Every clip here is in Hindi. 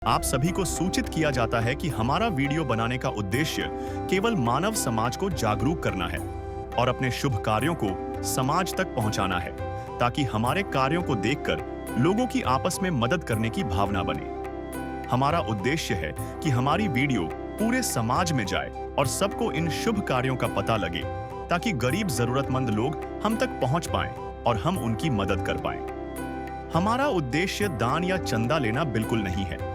आप सभी को सूचित किया जाता है कि हमारा वीडियो बनाने का उद्देश्य केवल मानव समाज को जागरूक करना है और अपने शुभ कार्यों को समाज तक पहुंचाना है, ताकि हमारे कार्यों को देखकर लोगों की आपस में मदद करने की भावना बने। हमारा उद्देश्य है कि हमारी वीडियो पूरे समाज में जाए और सबको इन शुभ कार्यों का पता लगे, ताकि गरीब जरूरतमंद लोग हम तक पहुंच पाएं और हम उनकी मदद कर पाएं। हमारा उद्देश्य दान या चंदा लेना बिल्कुल नहीं है।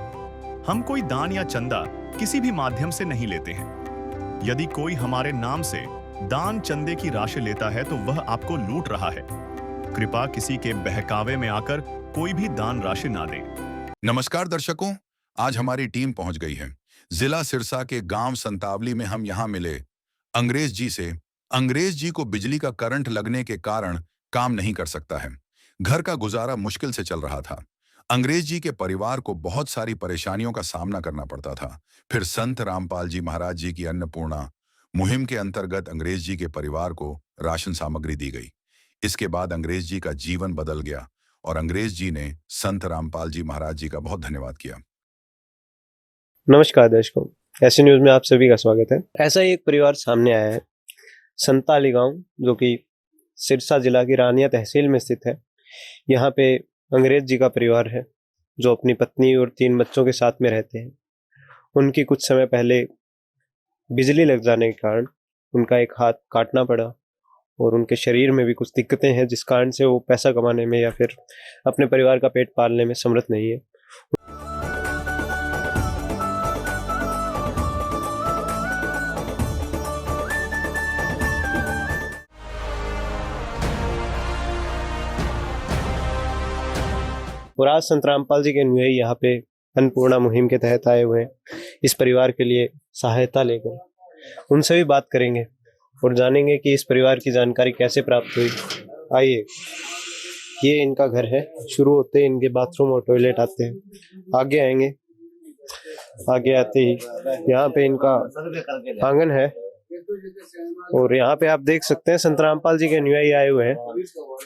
हम कोई दान या चंदा किसी भी माध्यम से नहीं लेते हैं। यदि कोई हमारे नाम से दान चंदे की राशि लेता है तो वह आपको लूट रहा है। कृपया किसी के बहकावे में आकर कोई भी दान राशि ना दें। नमस्कार दर्शकों, आज हमारी टीम पहुंच गई है जिला सिरसा के गांव संतावली में। हम यहां मिले अंग्रेज जी से। अंग्रेज जी को बिजली का करंट लगने के कारण काम नहीं कर सकता है। घर का गुजारा मुश्किल से चल रहा था। अंग्रेज जी के परिवार को बहुत सारी परेशानियों का सामना करना पड़ता था। फिर संत रामपाल जी महाराज जी की अन्नपूर्णा मुहिम के अंतर्गत अंग्रेज जी के परिवार को राशन सामग्री दी गई। इसके बाद अंग्रेज जी का जीवन बदल गया और अंग्रेज जी ने संत रामपाल जी महाराज जी का बहुत धन्यवाद किया। नमस्कार दर्शकों, ऐसे न्यूज में आप सभी का स्वागत है। ऐसा ही एक परिवार सामने आया है, संताली गांव, जो कि सिरसा जिला की रानिया तहसील में स्थित है। यहाँ पे अंग्रेज जी का परिवार है, जो अपनी पत्नी और 3 बच्चों के साथ में रहते हैं। उनकी कुछ समय पहले बिजली लग जाने के कारण उनका एक हाथ काटना पड़ा और उनके शरीर में भी कुछ दिक्कतें हैं, जिस कारण से वो पैसा कमाने में या फिर अपने परिवार का पेट पालने में समर्थ नहीं है। और आज संत रामपाल जी के अनुयायी यहाँ पे अन्नपूर्णा मुहिम के तहत आए हुए हैं इस परिवार के लिए सहायता लेकर। उनसे भी बात करेंगे और जानेंगे कि इस परिवार की जानकारी कैसे प्राप्त हुई। आइए, ये इनका घर है। शुरू होते ही इनके बाथरूम और टॉयलेट आते हैं। आगे आएंगे, आगे आते ही यहाँ पे इनका आंगन है और यहाँ पे आप देख सकते हैं संत रामपाल जी के अनुयायी आए हुए हैं।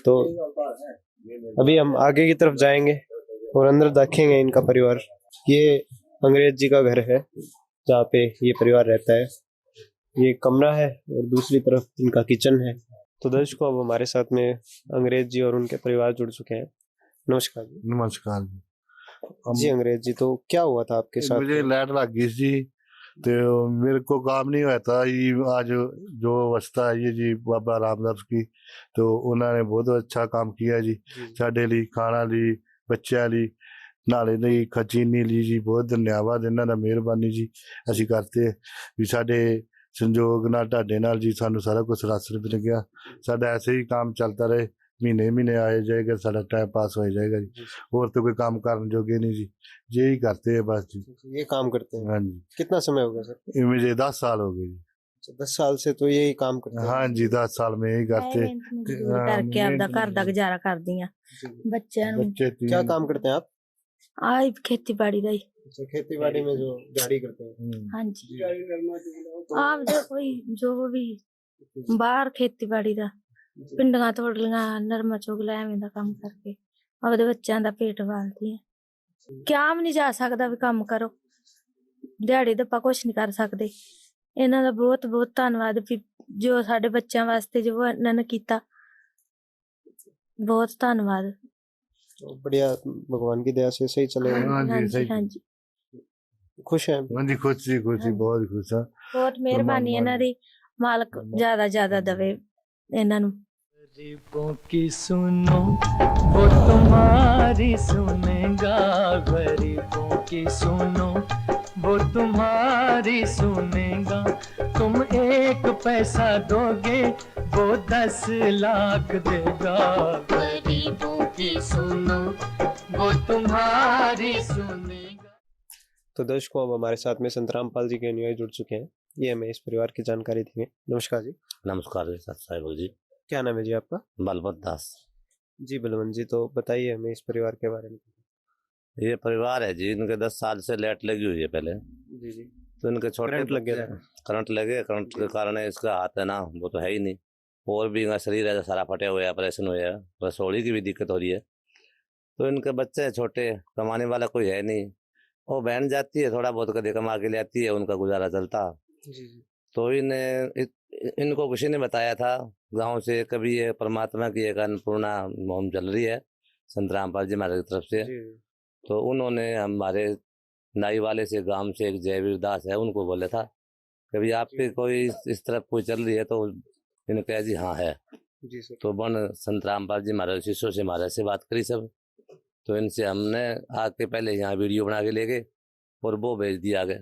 तो अभी हम आगे की तरफ जाएंगे और अंदर देखेंगे इनका परिवार। ये अंग्रेज जी का घर है जहाँ पे ये परिवार रहता है। ये कमरा है और दूसरी तरफ इनका किचन है। तो दर्शकों, अब हमारे साथ में अंग्रेज जी और उनके परिवार जुड़ चुके हैं। नमस्कार जी। नमस्कार जी अंग्रेज जी, तो क्या हुआ था आपके साथ? मुझे लाइट लग गई जी, तो मेरे को काम नहीं हुआ था। ये आज जो अवस्था है ये जी बाबा रामदास की, तो उन्होंने बहुत अच्छा काम किया जी। साडे ਲਈ खाना ਲਈ ਬੱਚਿਆਂ ਲਈ ਨਾਲੇ ਲਈ ਖਜੀਨੀ ਲਈ ਜੀ ਬਹੁਤ ਧੰਨਵਾਦ ਇਹਨਾਂ ਦਾ, ਮਿਹਰਬਾਨੀ ਜੀ। ਅਸੀਂ ਕਰਦੇ ਵੀ ਸਾਡੇ ਸੰਜੋਗ ਨਾਲ ਤੁਹਾਡੇ ਨਾਲ ਜੀ ਸਾਨੂੰ ਸਾਰਾ ਕੁਝ ਰਾਸਤੇ ਮਿਲ ਗਿਆ। ਸਾਡਾ ऐसे ही काम चलता रहे, महीने महीने आए जाएगा, सारा टाइम पास हो जाएगा जी। और तो कोई काम करने जोगे नहीं जी, यही करते हैं बस जी। ये काम करते हैं? हाँ जी। कितना समय हो गया सर? ये मुझे 10 साल हो गए जी। 10 साल से तो यही काम करते हैं? हाँ जी, 10 साल में यही करते। करके आपदा घर दा गुजारा करदी आ। बच्चे बच्चे क्या काम करते हैं आप? आई खेती बाड़ी दा ही। अच्छा, खेती बाड़ी में जो दिहाड़ी करते हैं? हाँ जी। आप जो कोई जो भी बाहर खेती बाड़ी दा पिंडियां तोड़ लियां, नरमा चुग लिया, एवें दा काम करके अपने बच्चों दा पेट पालदी है। क्या भी नहीं जा सकदा भी काम करो, दिहाड़ी दप्पा कुछ नहीं कर सकदे। इन्हां दा बहुत बहुत धन्नवाद भी जो साडे बच्चों वास्ते जो इन्हां ने कीता, बहुत धन्नवाद। तो बढ़िया, भगवान की दया से सही चलेगा। हाँ जी, सही। हाँ जी, खुश हैं? हाँ जी, खुश जी, खुश जी, बहुत खुश है। बहुत मेहरबानी इन्हां दी, मालक ज्यादा ज्यादा दवे इन्हां नूं। गरीबों की सुनो वो तुम्हारी सुनेगा, गरीबों की सुनो वो तुम्हारी सुनेगा। तुम 1 पैसा दोगे वो 10 लाख देगा। गरीबों की सुनो वो तुम्हारी सुनेगा। तो दर्शकों, अब हमारे साथ में संत रामपाल जी के अनुयायी जुड़ चुके हैं। ये हमें इस परिवार की जानकारी देंगे। नमस्कार जी। नमस्कार जी, सत साहिब जी। क्या नाम है जी आपका? बलवंत दास जी बलवंत जी, तो बताइए हमें इस परिवार के बारे में। ये परिवार है जी, इनके 10 साल से लाइट लगी हुई है पहले। जी जी। तो इनके छोटे करंट लग गया था? करंट लगे, करंट के कारण इसका हाथ है ना वो तो है ही नहीं, और भी इनका शरीर है सारा फटे हुए, ऑपरेशन हुए है, रसोड़ी की भी दिक्कत हो रही है। तो इनके बच्चे छोटे, कमाने वाला कोई है नहीं, वो बहन जाती है, थोड़ा बहुत कभी कमा के ले आती है, उनका गुजारा चलता। जी जी तो इनको किसी ने बताया था गांव से, कभी ये परमात्मा की एक अन्नपूर्णा मुहिम चल रही है संत रामपाल जी महाराज की तरफ से। जी तो उन्होंने हमारे नाई वाले से, गांव से एक जयवीर दास है, उनको बोला था कभी आपके कोई इस तरफ कोई चल रही है, तो इन्होंने कहा जी हाँ है। जी सर। तो बन संत रामपाल जी महाराज शिष्यों से महाराज से बात करी सब, तो इनसे हमने आके पहले यहाँ वीडियो बना के ले गए और वो भेज दिया आगे।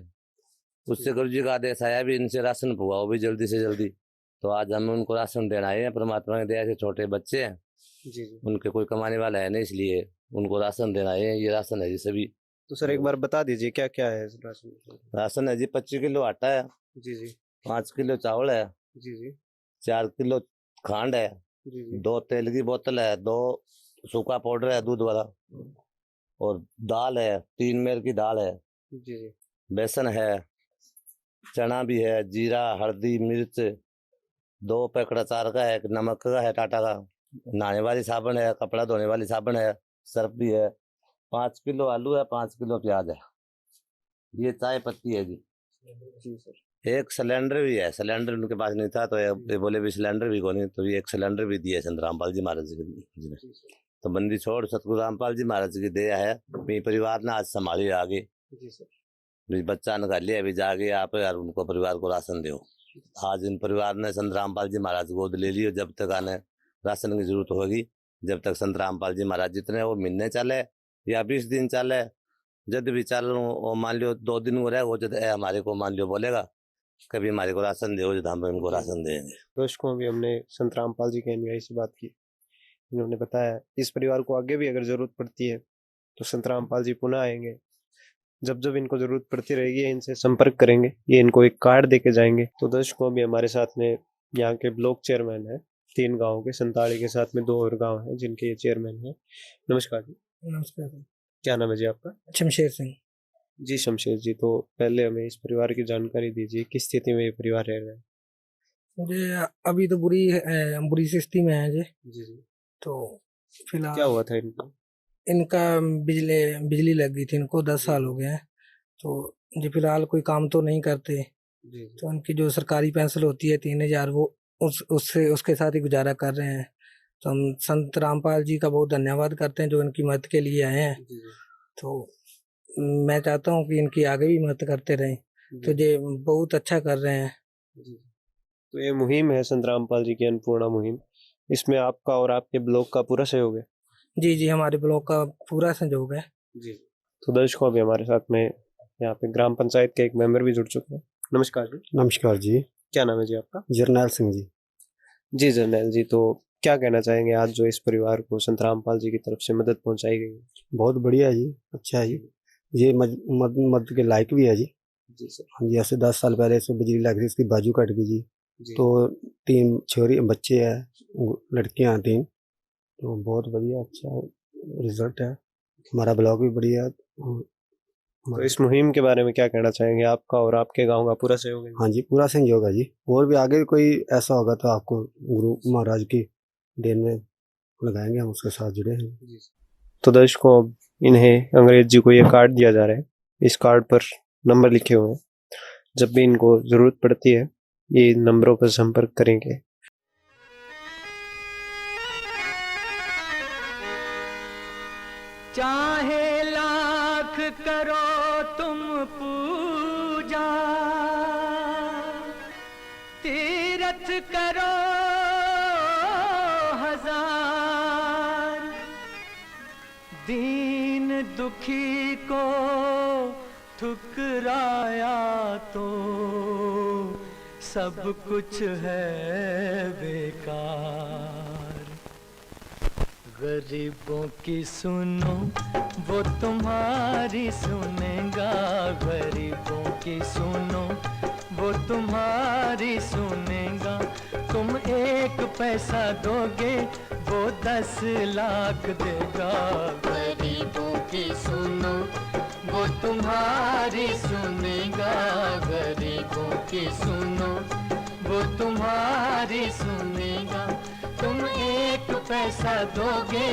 उससे गुरु जी का आदेश आया भी इनसे राशन भुगाओ भी जल्दी से जल्दी। तो आज हम उनको राशन देना आए हैं, परमात्मा की दया से छोटे बच्चे हैं, जी जी। उनके कोई कमाने वाला है नहीं, इसलिए उनको राशन देना आए हैं। ये राशन है जी सभी। तो सर एक बार बता दीजिए क्या क्या है इस राशन में? राशन है जी 25 किलो आटा है, जी जी 5 किलो चावल है, जी जी 4 किलो खांड है, जी जी 2 तेल की बोतल है, 2 सूखा पाउडर है दूध वाला, और दाल है, 3 मेल की दाल है, जी जी बेसन है, चना भी है, जीरा, हल्दी, मिर्च, 2 पैकेट अचार का है, एक नमक का है टाटा का, नहाने वाली साबुन है, कपड़ा धोने वाली साबुन है, सर्फ भी है, 5 किलो आलू है, 5 किलो प्याज है, ये चाय पत्ती है जी। जी सर। एक सिलेंडर भी है, सिलेंडर उनके पास नहीं था, तो ये बोले भी सिलेंडर भी कोई नहीं, तो ये एक सिलेंडर भी दिया संत रामपाल जी महाराज जी ने। जी सर। तो बंदी छोड़ सतगुरु रामपाल जी महाराज की दया है, मेरे परिवार ने आज संभाली आगे। जी सर। भी बच्चा निकाल लिया, अभी जाके आप यार उनको परिवार को राशन दो। आज इन परिवार ने संत रामपाल जी महाराज गोद ले लियो, जब तक आने राशन की जरूरत होगी, जब तक संत रामपाल जी महाराज जितने वो महीने चले या 20 दिन चले, जब भी चल मान लियो 2 दिन हो रहा है, वो जब हमारे को मान लियो बोलेगा कभी हमारे को राशन दो, जब हम इनको राशन देंगे। दोस्तों अभी हमने संत रामपाल जी के अनुयायी से बात की, इन्होंने बताया इस परिवार को आगे भी अगर जरूरत पड़ती है तो संत रामपाल जी पुनः आएंगे, जब जब इनको जरूरत पड़ती रहेगी इनसे संपर्क करेंगे, ये इनको एक कार्ड देके जाएंगे। तो दर्शकों अभी हमारे साथ में यहाँ के ब्लॉक चेयरमैन है 3 गाँव के, संताड़ी के साथ में 2 और गाँव हैं जिनके ये चेयरमैन है। नमस्कार जी। नमस्कार। क्या नाम है जी आपका? शमशेर सिंह। जी शमशेर जी, तो पहले हमें इस परिवार की जानकारी दीजिए, किस स्थिति में ये परिवार रह रहा है? मुझे अभी तो बुरी स्थिति में है जी। जी जी। तो फिलहाल क्या हुआ था इनको? इनका बिजली लग गई थी, इनको 10 साल हो गए हैं। तो जी फिलहाल कोई काम तो नहीं करते, जी तो उनकी जो सरकारी पेंशन होती है 3000, वो उसके साथ ही गुजारा कर रहे हैं। तो हम संत रामपाल जी का बहुत धन्यवाद करते हैं जो इनकी मदद के लिए आए हैं। जी जी। तो मैं चाहता हूँ कि इनकी आगे भी मदद करते रहें, तो ये बहुत अच्छा कर रहे हैं। जी। तो ये मुहिम है संत रामपाल जी की अन्नपूर्णा मुहिम, इसमें आपका और आपके ब्लॉक का पूरा सहयोग है? जी जी, हमारे ब्लॉक का पूरा सहयोग है। जी। तो दर्शकों अभी हमारे साथ में यहाँ पे ग्राम पंचायत के एक मेंबर भी जुड़ चुके हैं। नमस्कार जी। नमस्कार जी। क्या नाम है जी आपका? जरनैल सिंह जी। जी जरनैल जी, तो क्या कहना चाहेंगे आज जो इस परिवार को संत रामपाल जी की तरफ से मदद पहुंचाई गई है? बहुत बढ़िया जी, अच्छा है जी, ये मदद के लायक भी है जी। जी सर। हाँ जी, ऐसे 10 साल पहले इसको बिजली लग रही, इसकी बाजू कट गई जी। जी। तो 3 छोरी बच्चे हैं, लड़कियां 3, तो बहुत बढ़िया अच्छा रिजल्ट है। हमारा ब्लॉग भी बढ़िया है। तो इस मुहिम के बारे में क्या कहना चाहेंगे? आपका और आपके गांव का पूरा सहयोग है? हाँ जी, पूरा सहयोग है जी। और भी आगे कोई ऐसा होगा तो आपको गुरु महाराज की देन में लगाएंगे, हम उसके साथ जुड़े हैं। तो दर्शकों अब इन्हें अंग्रेज जी को ये कार्ड दिया जा रहा है, इस कार्ड पर नंबर लिखे हुए हैं, जब भी इनको जरूरत पड़ती है ये नंबरों पर संपर्क करेंगे। चाहे लाख करो तुम पूजा, तीरथ करो 1000, दीन दुखी को ठुकराया तो सब कुछ है बेकार। गरीबों की सुनो वो तुम्हारी सुनेगा, गरीबों की सुनो वो तुम्हारी सुनेगा। तुम 1 पैसा दोगे वो 10 लाख देगा। गरीबों की सुनो वो तुम्हारी सुनेगा, गरीबों की सुनो वो तुम्हारी सुनेगा। तुम 1 पैसा दोगे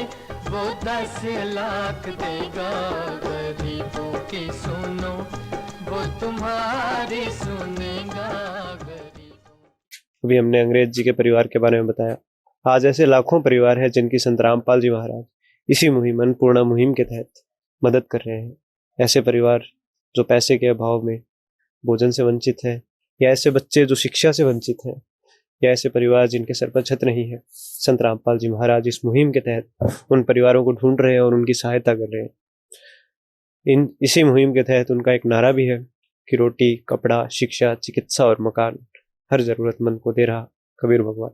वो 10 लाख देगा। गरीबों की सुनो वो तुम्हारी सुनेगा। अभी हमने अंग्रेज जी के परिवार के बारे में बताया। आज ऐसे लाखों परिवार हैं जिनकी संत रामपाल जी महाराज इसी मुहिम अन्नपूर्णा मुहिम के तहत मदद कर रहे हैं। ऐसे परिवार जो पैसे के अभाव में भोजन से वंचित है, या ऐसे बच्चे जो शिक्षा से वंचित हैं, या ऐसे परिवार जिनके सर पर छत नहीं है, संत रामपाल जी महाराज इस मुहिम के तहत उन परिवारों को ढूंढ रहे हैं और उनकी सहायता कर रहे हैं। इसी मुहिम के तहत उनका एक नारा भी है कि रोटी, कपड़ा, शिक्षा, चिकित्सा और मकान हर जरूरतमंद को दे रहा कबीर भगवान।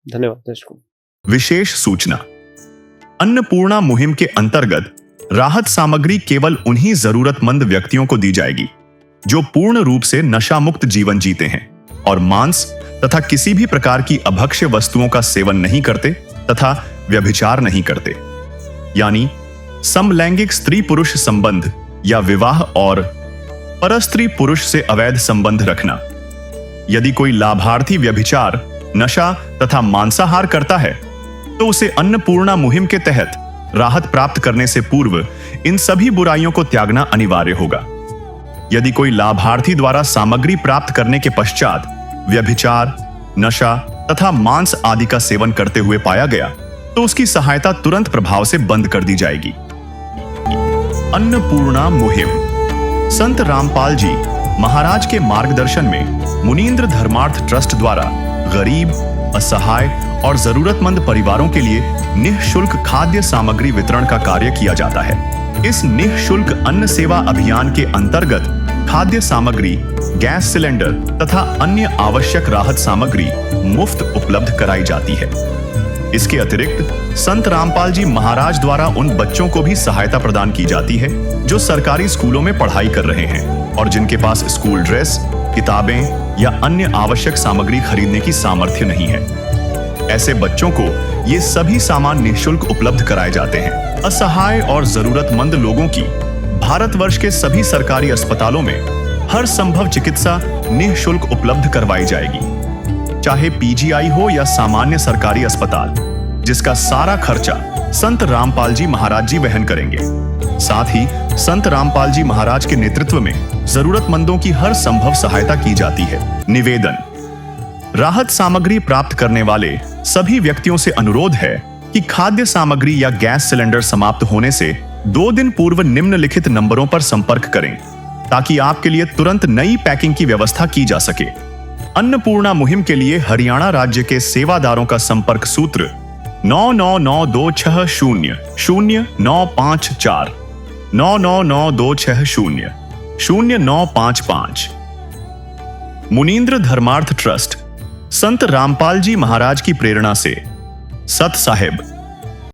धन्यवाद दर्शकों। विशेष सूचना, अन्नपूर्णा मुहिम के अंतर्गत राहत सामग्री केवल उन्हीं जरूरतमंद व्यक्तियों को दी जाएगी जो पूर्ण रूप से नशा मुक्त जीवन जीते हैं और मांस तथा किसी भी प्रकार की अभक्ष्य वस्तुओं का सेवन नहीं करते तथा व्यभिचार नहीं करते, यानी समलैंगिक स्त्री पुरुष संबंध या विवाह और परस्त्री पुरुष से अवैध संबंध रखना। यदि कोई लाभार्थी व्यभिचार, नशा तथा मांसाहार करता है तो उसे अन्नपूर्णा मुहिम के तहत राहत प्राप्त करने से पूर्व इन सभी बुराइयों को त्यागना अनिवार्य होगा। यदि कोई लाभार्थी द्वारा सामग्री प्राप्त करने के पश्चात व्यभिचार, नशा तथा मांस आदि का सेवन करते हुए पाया गया तो उसकी सहायता तुरंत प्रभाव से बंद कर दी जाएगी। अन्नपूर्णा मुहिम संत रामपाल जी महाराज के मार्गदर्शन में मुनींद्र धर्मार्थ ट्रस्ट द्वारा गरीब, असहाय और जरूरतमंद परिवारों के लिए निःशुल्क खाद्य सामग्री वितरण का कार्य किया जाता है। इस निःशुल्क अन्न सेवा अभियान के अंतर्गत खाद्य सामग्री, गैस सिलेंडर तथा अन्य आवश्यक राहत सामग्री मुफ्त उपलब्ध कराई जाती है। इसके अतिरिक्त संत रामपाल जी महाराज द्वारा उन बच्चों को भी सहायता प्रदान की जाती है जो सरकारी स्कूलों में पढ़ाई कर रहे हैं और जिनके पास स्कूल ड्रेस, किताबें या अन्य आवश्यक सामग्री खरीदने की सामर्थ्य नहीं है। ऐसे बच्चों को ये सभी सामान निःशुल्क उपलब्ध कराए जाते हैं। असहाय और जरूरतमंद लोगों की भारतवर्ष के सभी सरकारी अस्पतालों में हर संभव चिकित्सा निःशुल्क उपलब्ध करवाई जाएगी, चाहे पीजीआई हो या सामान्य सरकारी अस्पताल, जिसका सारा खर्चा संत रामपाल जी महाराज जी वहन करेंगे। साथ ही संत रामपाल जी महाराज के नेतृत्व में जरूरतमंदों की हर संभव सहायता की जाती है। निवेदन, राहत सामग्री प्राप्त करने वाले सभी व्यक्तियों से अनुरोध है कि खाद्य सामग्री या गैस सिलेंडर समाप्त होने से 2 दिन पूर्व निम्नलिखित नंबरों पर संपर्क करें ताकि आपके लिए तुरंत नई पैकिंग की व्यवस्था की जा सके। अन्नपूर्णा मुहिम के लिए हरियाणा राज्य के सेवादारों का संपर्क सूत्र 9992600954 9992600955। मुनींद्र धर्मार्थ ट्रस्ट संत रामपाल जी महाराज की प्रेरणा से सत साहिब